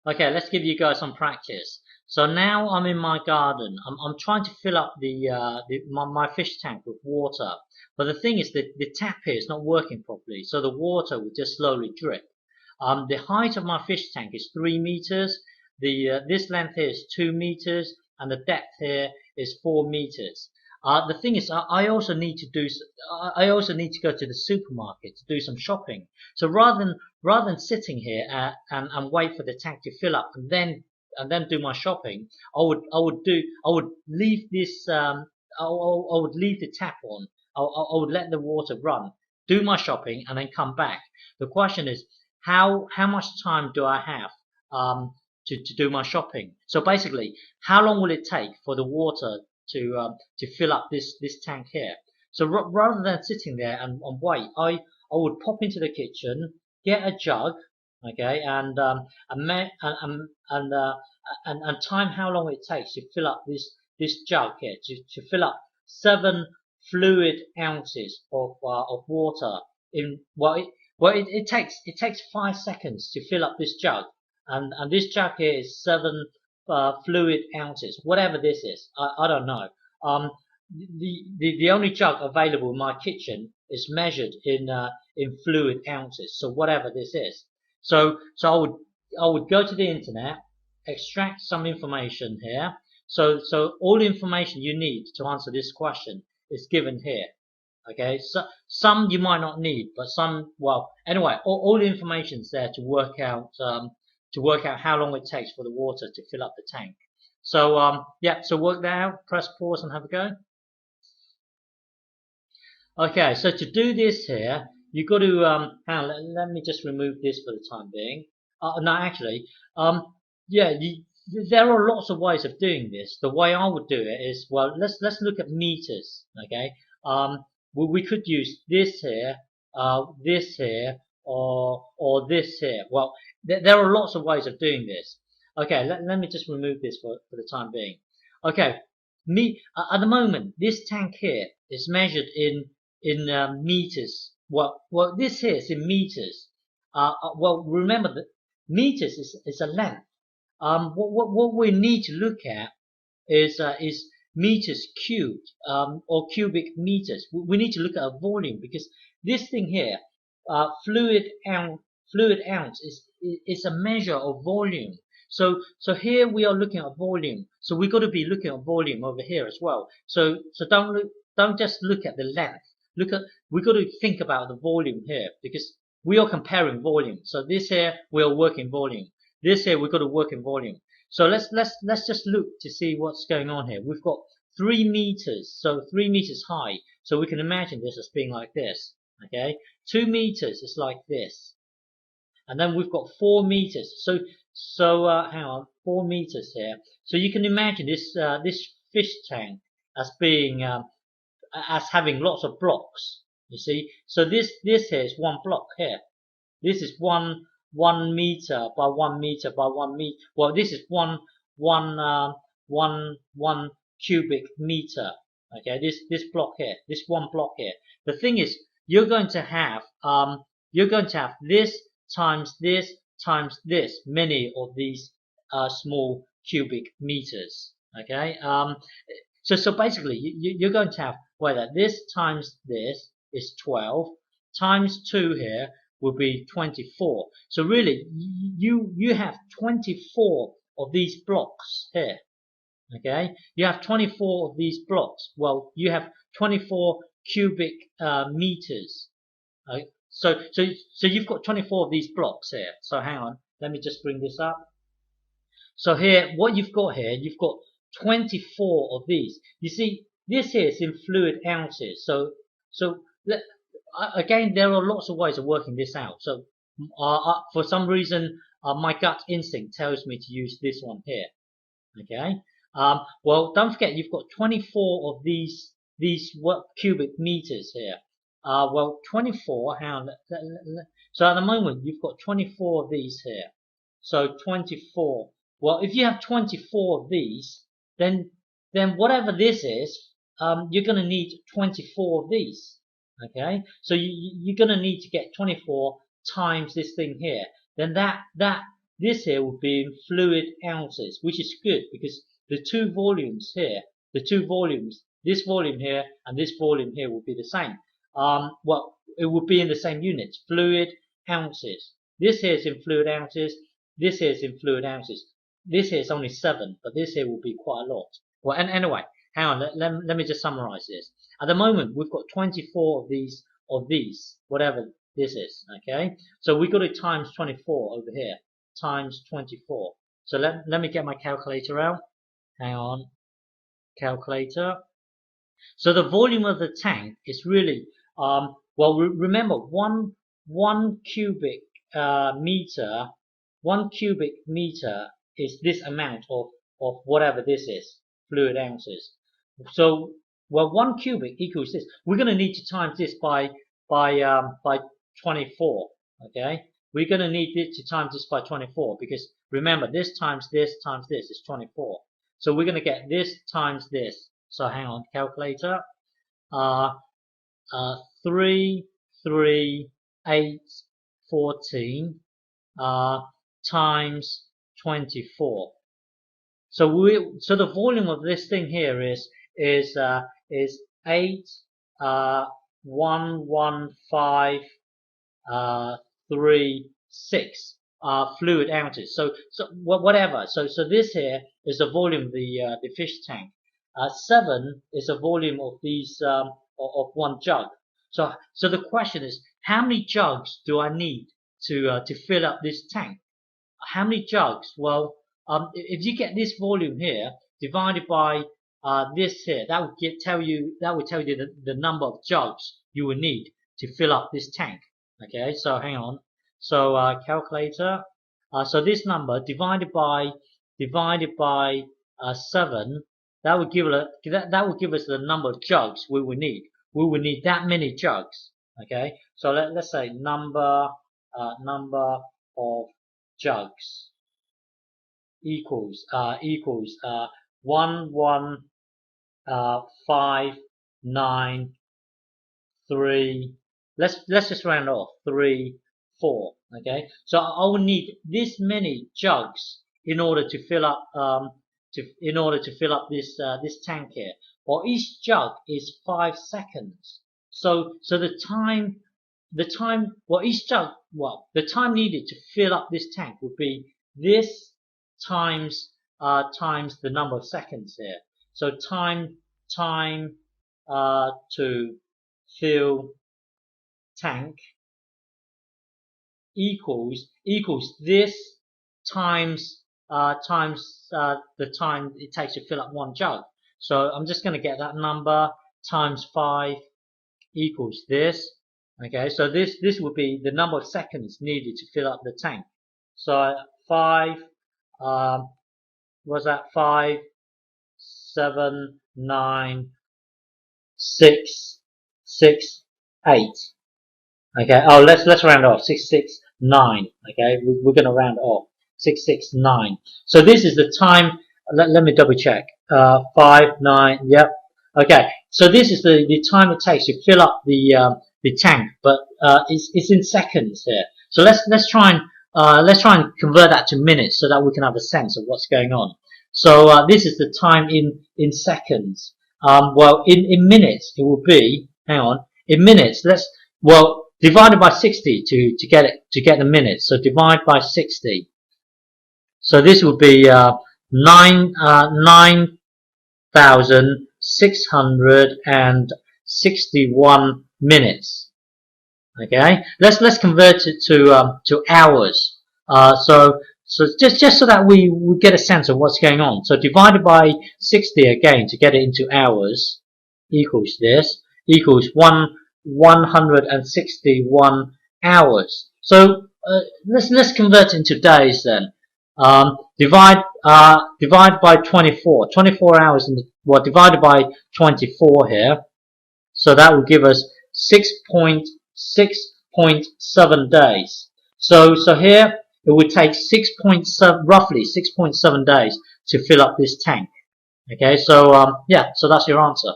Okay, let's give you guys some practice. So now I'm in my garden. I'm trying to fill up my fish tank with water. But the thing is that the tap here is not working properly, so the water will just slowly drip. The height of my fish tank is 3 meters. This length here is 2 meters, and the depth here is 4 meters. The thing is, I also need to go to the supermarket to do some shopping. So rather than sitting here and wait for the tank to fill up and then do my shopping, I would leave this I would leave the tap on. I would let the water run, do my shopping, and then come back. The question is, how much time do I have to do my shopping? So basically, how long will it take for the water to fill up this tank here? So rather than sitting there and wait, I would pop into the kitchen, get a jug, okay, and time how long it takes to fill up this jug here to fill up 7 fluid ounces of water in it takes 5 seconds to fill up this jug, and this jug here is 7 fluid ounces, whatever this is. I don't know. Um, the only jug available in my kitchen is measured in fluid ounces. So whatever this is. So I would go to the internet, extract some information here. So all the information you need to answer this question is given here. Okay, so some you might not need, but some, well, anyway, all the information's there to work out how long it takes for the water to fill up the tank. So yeah, so work that out, press pause and have a go. Okay, so to do this here, you've got to hang on, let me just remove this for the time being. No, actually, yeah, there are lots of ways of doing this. The way I would do it is, well, let's look at meters. Okay, we could use this here, or this here. Well, there are lots of ways of doing this. Okay, let me just remove this for the time being. Okay, at the moment, this tank here is measured in meters. Well, this here is in meters. Well, remember that meters is a length. What we need to look at is meters cubed, or cubic meters. We need to look at a volume, because this thing here, fluid ounce is a measure of volume. So here we are looking at volume. So we've got to be looking at volume over here as well. So don't just look at the length. We've got to think about the volume here, because we are comparing volume. So this here we are working volume. This here we've got to work in volume. So let's just look to see what's going on here. We've got 3 meters, so 3 meters high. So we can imagine this as being like this. Okay, 2 meters is like this, and then we've got 4 meters. So hang on, 4 meters here. So you can imagine this fish tank as being as having lots of blocks. You see, so this here is one block here. This is 1 meter by 1 meter by 1 meter. Well, this is one cubic meter. Okay, this block here, this one block here. The thing is, you're going to have this times this times this many of these small cubic meters. Okay, so basically you're going to have, well, this times this is 12 times 2 here will be 24. So really, you have 24 of these blocks here. Okay, you have 24 of these blocks. Well, you have 24 cubic meters. So you've got 24 of these blocks here. So hang on, let me just bring this up. So here, what you've got here, you've got 24 of these. You see, this here is in fluid ounces. So again, there are lots of ways of working this out. So for some reason, my gut instinct tells me to use this one here. Okay. Well, don't forget you've got 24 of these cubic meters here. Well, 24. So at the moment you've got 24 of these here. So 24. Well, if you have 24 of these, then whatever this is, you're going to need 24 of these. Okay, so you're going to need to get 24 times this thing here. Then that this here will be in fluid ounces, which is good because the two volumes here, this volume here and this volume here will be the same. Well, it will be in the same units, fluid ounces. This here is in fluid ounces. This here is in fluid ounces. This here is only 7, but this here will be quite a lot. Well, and anyway, hang on. Let me just summarize this. At the moment, we've got 24 of these, whatever this is. Okay, so we got to times 24 over here, times 24. So let me get my calculator out. Hang on, calculator. So the volume of the tank is really well. Remember, one cubic meter. 1 cubic meter is this amount of whatever this is, fluid ounces. So, well, 1 cubic equals this. We're going to need to times this by 24. Okay, we're going to need to times this by 24 because remember, this times this is 24. So we're going to get this times this. So hang on, calculator. 3, 3, 8, 14. Times 24. So the volume of this thing here is 8,115,36 fluid ounces. So whatever. So this here is the volume of the fish tank. 7 is the volume of these of one jug. So the question is, how many jugs do I need to fill up this tank? How many jugs? Well, if you get this volume here divided by this here, that would tell you the number of jugs you will need to fill up this tank. Okay, so hang on. So calculator. So this number divided by 7, that would give us the number of jugs we will need. We will need that many jugs. Okay, so let's say number of jugs equals 11593. Let's just round off 34. Okay, so I will need this many jugs in order to fill up this tank here. Well, each jug is 5 seconds. So the time needed to fill up this tank would be this times the number of seconds here. So time to fill tank equals this times the time it takes to fill up one jug. So I'm just going to get that number times 5 equals this. Okay, so this would be the number of seconds needed to fill up the tank. So 5 was that 5, 7, 9, 6, 6, 8. Okay, oh let's round off. 6, 6, 9. Okay, we're going to round off. 6, 6, 9. So this is the time. Let me double check. 5, 9. Yep. Okay, so this is the time it takes to fill up the tank, but it's in seconds here. So let's try and convert that to minutes so that we can have a sense of what's going on. So this is the time in seconds. Well, in minutes it will be. Hang on. In minutes, divided by 60 to get the minutes. So divide by 60. So this would be 9,661 minutes. Okay, let's convert it to hours. So just so that we get a sense of what's going on. So divided by 60 again to get it into hours equals this, equals 161 hours. So let's convert it into days then. Divide by 24. 24 hours divided by 24 here. So that will give us 6.7 days. So here it would take roughly 6.7 days to fill up this tank. Okay, so yeah, so that's your answer.